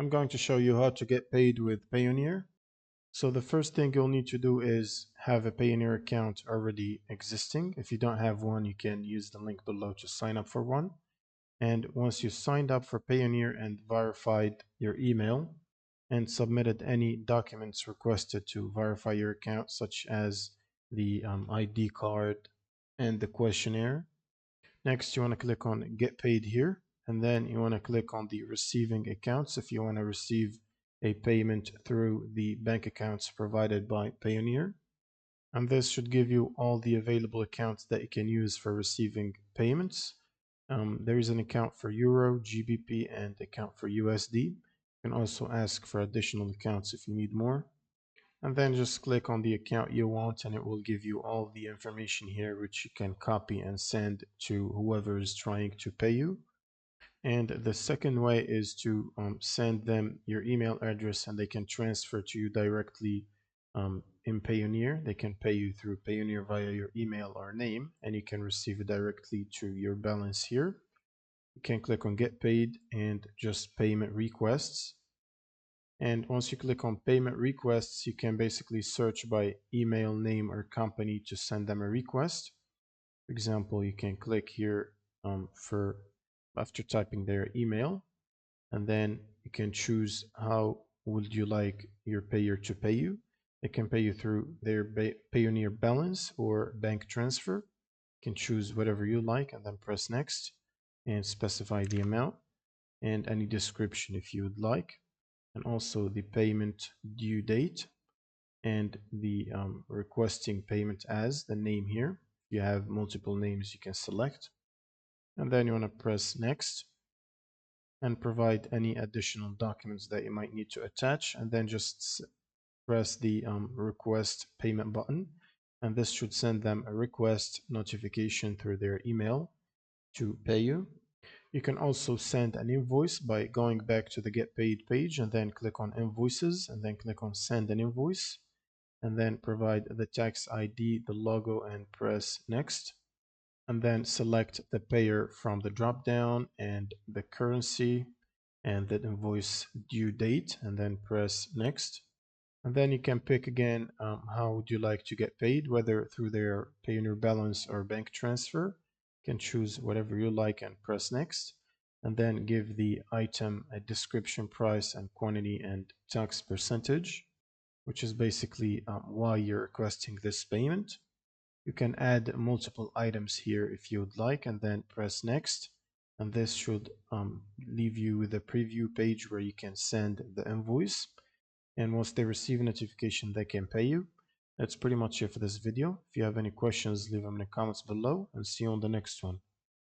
I'm going to show you how to get paid with Payoneer. So the first thing you'll need to do is have a Payoneer account already existing. If you don't have one, you can use the link below to sign up for one. And once you signed up for Payoneer and verified your email and submitted any documents requested to verify your account, such as the ID card and the questionnaire, next, you want to click on Get Paid here, and then you want to click on the Receiving Accounts if you want to receive a payment through the bank accounts provided by Payoneer. And this should give you all the available accounts that you can use for receiving payments. There is an account for Euro, GBP, and account for USD. You can also ask for additional accounts if you need more. And then just click on the account you want and it will give you all the information here which you can copy and send to whoever is trying to pay you. And the second way is to send them your email address and they can transfer to you directly in Payoneer. They can pay you through Payoneer via your email or name and you can receive it directly to your balance here. You can click on Get Paid and just Payment Requests. And once you click on payment requests, you can basically search by email, name, or company to send them a request. For example, you can click here after typing their email, and then you can choose how would you like your payer to pay you. They can pay you through their Payoneer balance or bank transfer. You can choose whatever you like and then press next and specify the amount and any description if you would like, and also the payment due date and the requesting payment as the name here. If you have multiple names, you can select, and then you want to press next and provide any additional documents that you might need to attach, and then just press the request payment button, and this should send them a request notification through their email to pay you. You can also send an invoice by going back to the Get Paid page and then click on Invoices and then click on Send an Invoice and then provide the tax ID, the logo, and press Next. And then select the payer from the drop down and the currency and the invoice due date and then press Next. And then you can pick again how would you like to get paid, whether through their Payoneer balance or bank transfer. You can choose whatever you like and press next, and then give the item a description, price, and quantity and tax percentage, which is basically why you're requesting this payment. You can add multiple items here if you would like, and then press next. And this should leave you with a preview page where you can send the invoice. And once they receive a notification, they can pay you. That's pretty much it for this video. If you have any questions, leave them in the comments below and see you on the next one.